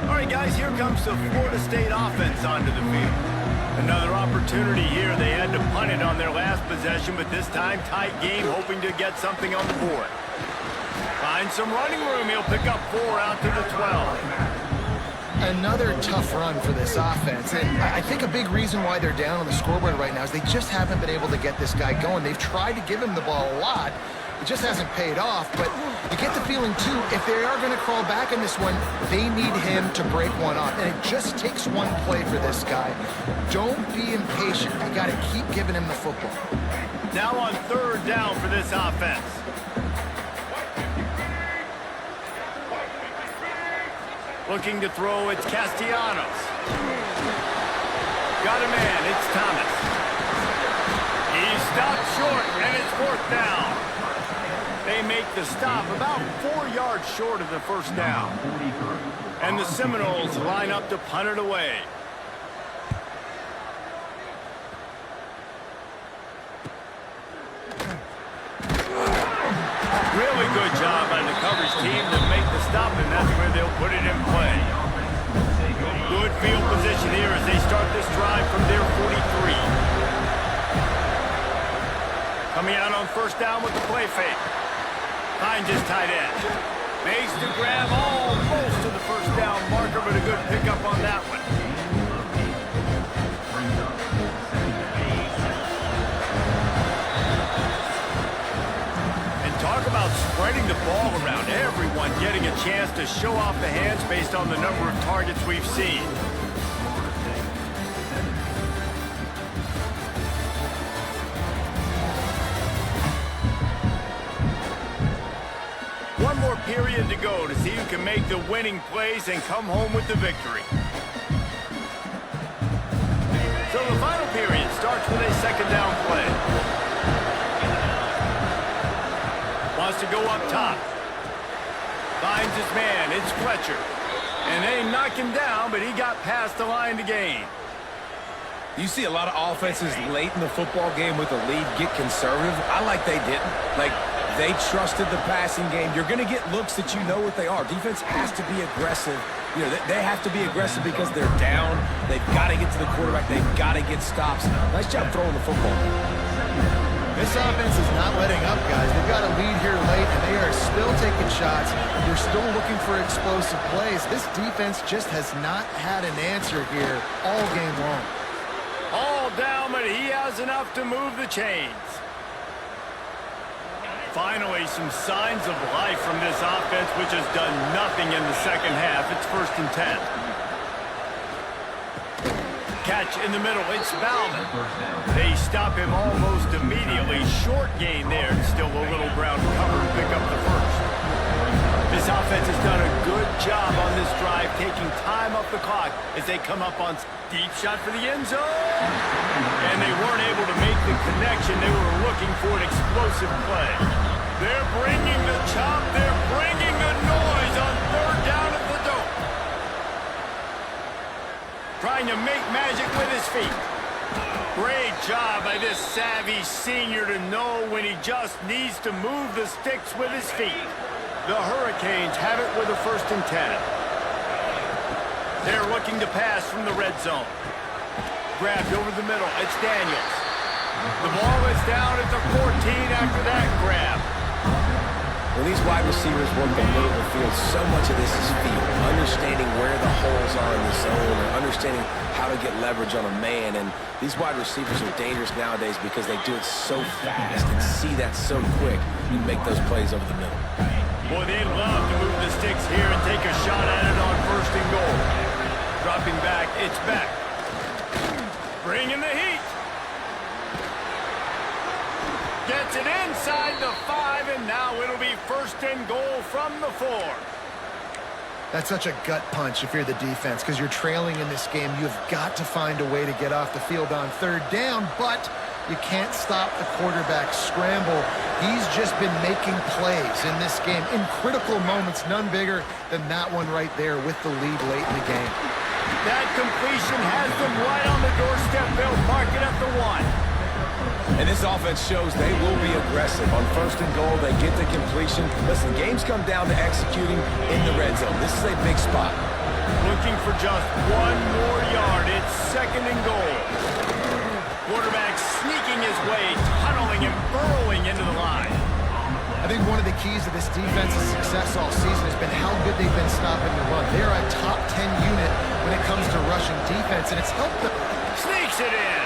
All right, guys, here comes the Florida State offense onto the field. Another opportunity here. They had to punt it on their last possession, but this time tight game, hoping to get something on the board. Finds some running room. He'll pick up 4 out to the 12. Another tough run for this offense, and I think a big reason why they're down on the scoreboard right now is they just haven't been able to get this guy going. They've tried to give him the ball a lot. It just hasn't paid off, but you get the feeling, too, if they are going to crawl back in this one, they need him to break one off, and it just takes one play for this guy. Don't be impatient. You got to keep giving him the football. Now on 3rd down for this offense. Looking to throw, it's Castellanos. Got a man, it's Thomas. He stopped short, and it's 4th down. They make the stop about 4 yards short of the 1st down. And the Seminoles line up to punt it away. Really good job by the coverage team to make the stop, and that's where they'll put it in play. Good field position here as they start this drive from their 43. Coming out on 1st down with the play fake. Finds his tight end. Makes the grab almost to the 1st down marker, but a good pickup on that one. Talk about spreading the ball around. Everyone getting a chance to show off the hands based on the number of targets we've seen. One more period to go to see who can make the winning plays and come home with the victory. So the final period starts with a 2nd down play. Wants to go up top. Finds his man. It's Fletcher. And they knock him down, but he got past the line to gain. You see a lot of offenses late in the football game with a lead get conservative. I like they didn't. Like, they trusted the passing game. You're going to get looks that you know what they are. Defense has to be aggressive. You know, they have to be aggressive because they're down. They've got to get to the quarterback. They've got to get stops. Nice job throwing the football. This offense is not letting up, guys. They've got a lead here late, and they are still taking shots. They're still looking for explosive plays. This defense just has not had an answer here all game long. All down, but he has enough to move the chains. Finally, some signs of life from this offense, which has done nothing in the 2nd half. It's 1st and 10. Catch in the middle, it's Bowman. They stop him almost immediately. Short gain there, and still a little ground cover to pick up the 1st. This offense has done a good job on this drive, taking time off the clock as they come up on deep shot for the end zone. And they weren't able to make the connection. They were looking for an explosive play. They're bringing the chop. They're bringing the noise on 3rd down at the dope. Trying to make magic with his feet. Great job by this savvy senior to know when he just needs to move the sticks with his feet. The Hurricanes have it with a 1st and 10. They're looking to pass from the red zone. Grabbed over the middle. It's Daniels. The ball is down at the 14 after that grab. When these wide receivers work the middle of the field, so much of this is feel. Understanding where the holes are in the zone, or understanding how to get leverage on a man. And these wide receivers are dangerous nowadays because they do it so fast and see that so quick. You make those plays over the middle. Boy, they'd love to move the sticks here and take a shot at it on 1st and goal. Dropping back, it's Beck. Bringing the heat. Gets it inside the 5, and now it'll be 1st and goal from the 4. That's such a gut punch if you're the defense, because you're trailing in this game. You've got to find a way to get off the field on 3rd down, but you can't stop the quarterback scramble. He's just been making plays in this game in critical moments, none bigger than that one right there with the lead late in the game. That completion has them right on the doorstep. They'll mark it at the 1. And this offense shows they will be aggressive. On 1st and goal, they get the completion. Listen, games come down to executing in the red zone. This is a big spot. Looking for just 1 more yard. It's 2nd and goal. Quarterback sneaking his way, tunneling and burrowing into the line. I think one of the keys to this defense's success all season has been how good they've been stopping the run. They're a top 10 unit when it comes to rushing defense, and it's helped them. Sneaks it in.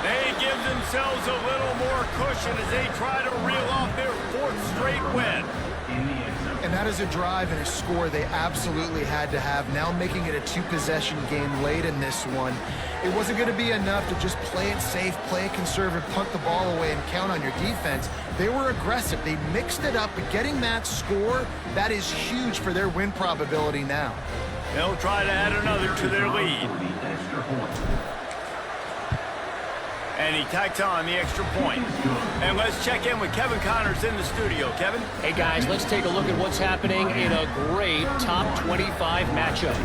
They give themselves a little more cushion as they try to reel off their 4th straight win. And that is a drive and a score they absolutely had to have. Now making it a 2-possession game late in this one. It wasn't going to be enough to just play it safe, play it conservative, punt the ball away, and count on your defense. They were aggressive. They mixed it up, but getting that score, that is huge for their win probability now. They'll try to add another to their lead. And he tacks on the extra point. And let's check in with Kevin Connors in the studio. Kevin? Hey, guys, let's take a look at what's happening in a great top 25 matchup.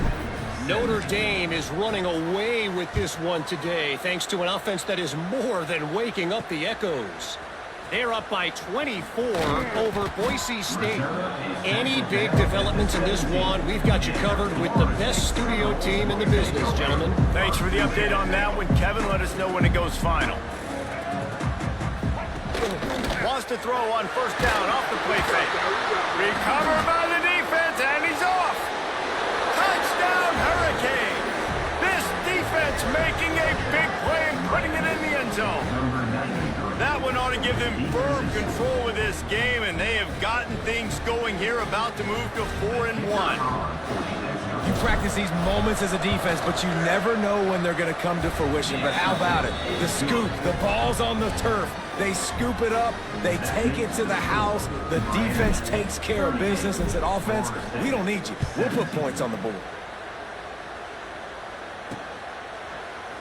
Notre Dame is running away with this one today, thanks to an offense that is more than waking up the echoes. They're up by 24 over Boise State. Any big developments in this one, we've got you covered with the best studio team in the business, gentlemen. Thanks for the update on that one, Kevin. Let us know when it goes final. Wants to throw on first down off the play fake. Recovered by the defense, and he's off. Touchdown, Hurricane. This defense making a big play and putting it in the end zone. That one ought to give them firm control of this game, and they have gotten things going here, about to move to 4-1. You practice these moments as a defense, but you never know when they're going to come to fruition. But how about it? The scoop, the ball's on the turf. They scoop it up, they take it to the house, the defense takes care of business and said, offense, we don't need you. We'll put points on the board.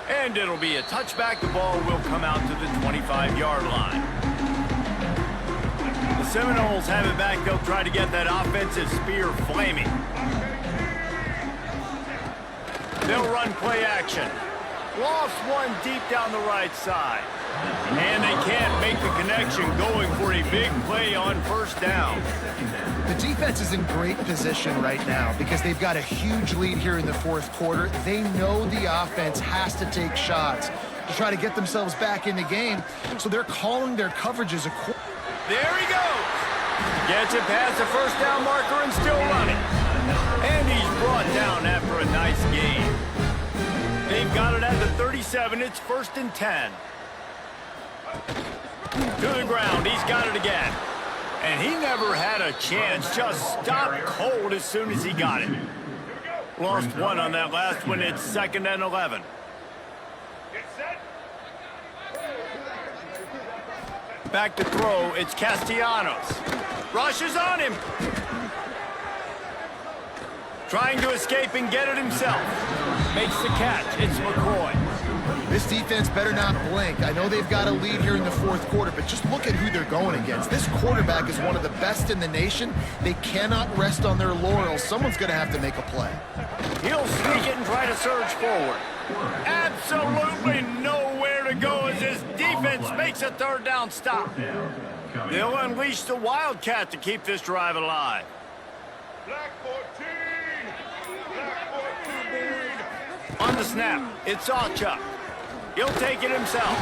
And it'll be a touchback. The ball will come out to the 25-yard line. The Seminoles have it back. They'll try to get that offensive spear flaming. They'll run play action. Lofts one deep down the right side. And they can't make the connection, going for a big play on first down. The defense is in great position right now because they've got a huge lead here in the 4th quarter. They know the offense has to take shots to try to get themselves back in the game, so they're calling their coverages a quarter. There he goes. Gets it past the first down marker and still running. And he's brought down after a nice gain. They've got it at the 37. It's 1st and 10. To the ground. He's got it again. And he never had a chance. Just stopped cold as soon as he got it. Lost one on that last one. It's 2nd and 11. Back to throw. It's Castellanos. Rushes on him. Trying to escape and get it himself. Makes the catch. It's McCoy. This defense better not blink. I know they've got a lead here in the 4th quarter, but just look at who they're going against. This quarterback is one of the best in the nation. They cannot rest on their laurels. Someone's going to have to make a play. He'll sneak it and try to surge forward. Absolutely nowhere to go as his defense makes a 3rd down stop. They'll unleash the Wildcat to keep this drive alive. Black 14! Black 14! On the snap, it's Sawchuck. He'll take it himself.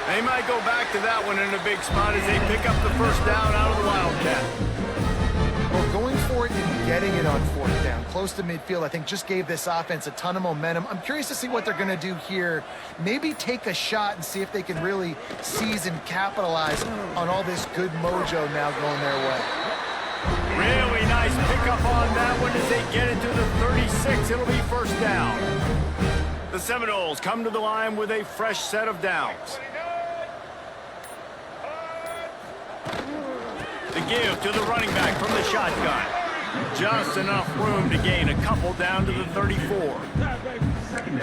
They might go back to that one in a big spot as they pick up the first down out of the Wildcat. Well, going for it and getting it on 4th down, close to midfield, I think just gave this offense a ton of momentum. I'm curious to see what they're going to do here. Maybe take a shot and see if they can really seize and capitalize on all this good mojo now going their way. Really nice pickup on that one as they get it to the 36. It'll be first down. The Seminoles come to the line with a fresh set of downs. The give to the running back from the shotgun. Just enough room to gain a couple down to the 34.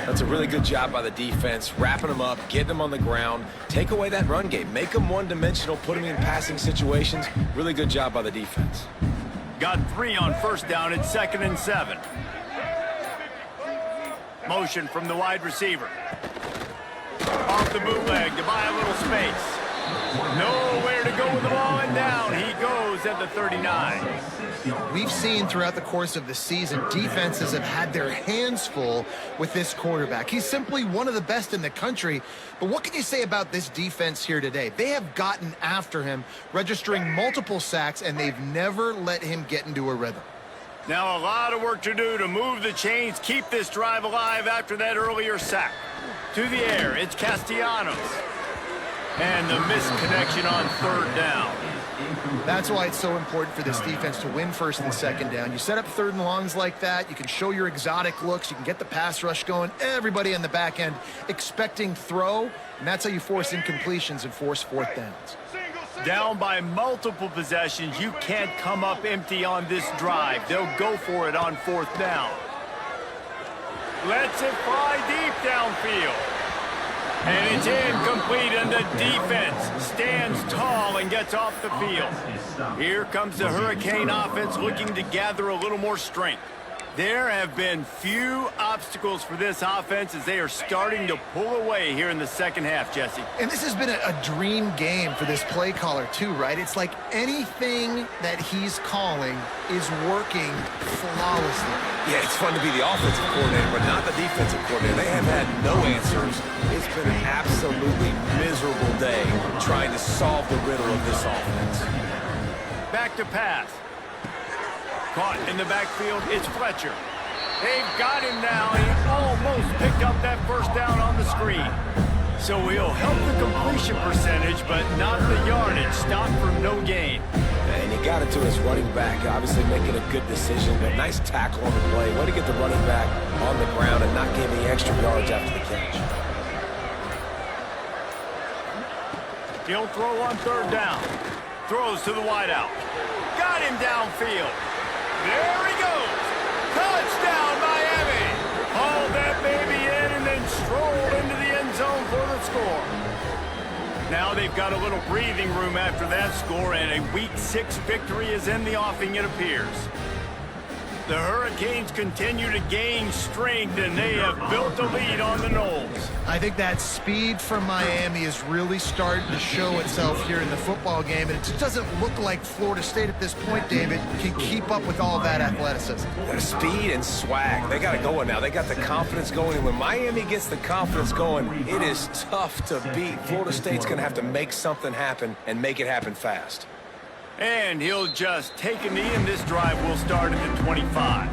That's a really good job by the defense, wrapping them up, getting them on the ground, take away that run game, make them one-dimensional, put them in passing situations. Really good job by the defense. Got 3 on first down. It's 2nd and 7. Motion from the wide receiver. Off the bootleg to buy a little space. Nowhere to go with the ball, and down he goes Guyz at the 39. We've seen throughout the course of the season, defenses have had their hands full with this quarterback. He's simply one of the best in the country. But what can you say about this defense here today? They have gotten after him, registering multiple sacks, and they've never let him get into a rhythm. Now a lot of work to do to move the chains, keep this drive alive after that earlier sack. To the air, it's Castellanos. And the missed connection on third down. That's why it's so important for this defense to win first and second down. You set up third and longs like that, you can show your exotic looks, you can get the pass rush going, everybody on the back end expecting throw, and that's how you force incompletions and force fourth downs. Down by multiple possessions, you can't come up empty on this drive. They'll go for it on fourth down. Lets it fly deep downfield. And it's incomplete, and the defense stands tall and gets off the field. Here comes the Hurricane offense looking to gather a little more strength. There have been few obstacles for this offense as they are starting to pull away here in the second half, Jesse. And this has been a dream game for this play caller too, right? It's like anything that he's calling is working flawlessly. Yeah, it's fun to be the offensive coordinator, but not the defensive coordinator. They have had no answers. It's been an absolutely miserable day trying to solve the riddle of this offense. Back to pass. Caught in the backfield, it's Fletcher. They've got him now. He almost picked up that first down on the screen. So he'll help the completion percentage, but not the yardage. Stopped for no gain. And he got it to his running back, obviously making a good decision, but nice tackle on the play. Way to get the running back on the ground and not give the extra yards after the catch. He'll throw on third down. Throws to the wideout. Got him downfield. There he goes. Touchdown, Miami. Hauled that baby in and then strolled into the end zone for the score. Now they've got a little breathing room after that score, and a Week 6 victory is in the offing, it appears. The Hurricanes continue to gain strength, and they have built a lead on the Knolls. I think that speed from Miami is really starting to show itself here in the football game, and it just doesn't look like Florida State at this point, David, can keep up with all that athleticism. Their speed and swag, they got it going now. They got the confidence going, and when Miami gets the confidence going, it is tough to beat. Florida State's going to have to make something happen and make it happen fast. And he'll just take a knee, and this drive will start at the 25.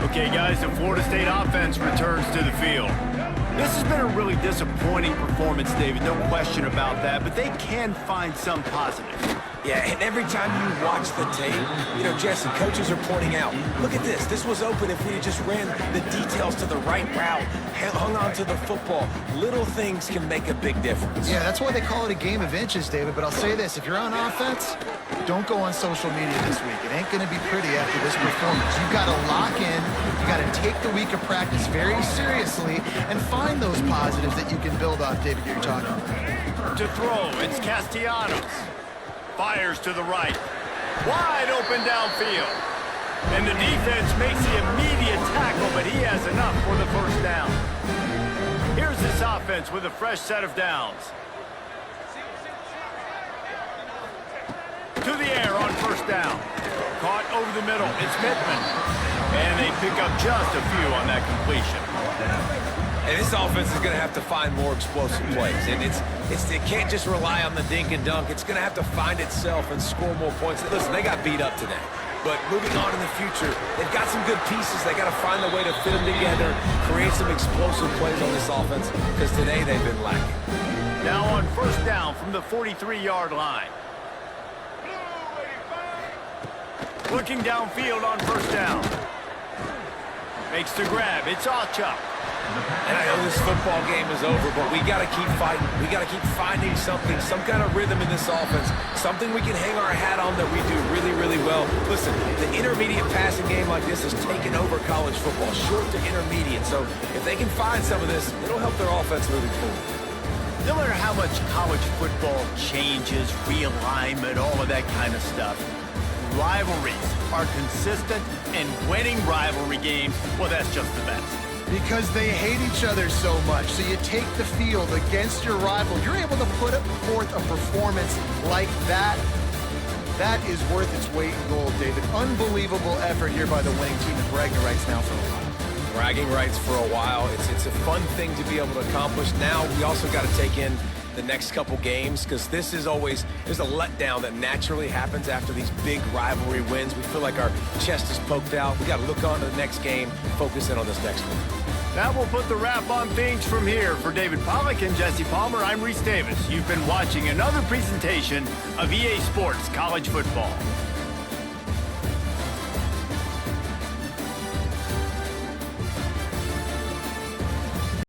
Okay, guys, the Florida State offense returns to the field. This has been a really disappointing performance, David, no question about that, but they can find some positives. Yeah, and every time you watch the tape, you know, Jesse, coaches are pointing out, look at this. This was open if we had just ran the details to the right route, hung on to the football. Little things can make a big difference. Yeah, that's why they call it a game of inches, David. But I'll say this, if you're on offense, don't go on social media this week. It ain't going to be pretty after this performance. You've got to lock in. You've got to take the week of practice very seriously and find those positives that you can build off, David, you're talking about. To throw, it's Castellanos. Fires to the right. Wide open downfield. And the defense makes the immediate tackle, but he has enough for the first down. Here's this offense with a fresh set of downs. To the air on first down. Caught over the middle. It's Mittman. And they pick up just a few on that completion. And this offense is going to have to find more explosive plays. And it can't just rely on the dink and dunk. It's going to have to find itself and score more points. Listen, they got beat up today. But moving on in the future, they've got some good pieces. They got to find a way to fit them together, create some explosive plays on this offense, because today they've been lacking. Now on first down from the 43-yard line. Looking downfield on first down. Makes the grab. It's Achuk. And I know this football game is over, but we got to keep fighting. We got to keep finding something, some kind of rhythm in this offense, something we can hang our hat on that we do really, really well. Listen, the intermediate passing game like this has taken over college football, short to intermediate. So if they can find some of this, it'll help their offense moving forward. No matter how much college football changes, realignment, all of that kind of stuff, rivalries are consistent, and winning rivalry games, well, that's just the best. Because they hate each other so much. So you take the field against your rival. You're able to put forth a performance like that. That is worth its weight in gold, David. Unbelievable effort here by the winning team, and bragging rights now for a while. Bragging rights for a while. It's a fun thing to be able to accomplish. Now we also got to take in the next couple games, because this is always, there's a letdown that naturally happens after these big rivalry wins. We feel like our chest is poked out. We got to look on to the next game, focus in on this next one. That will put the wrap on things from here. For David Pollack and Jesse Palmer, I'm Reese Davis. You've been watching another presentation of EA Sports College Football.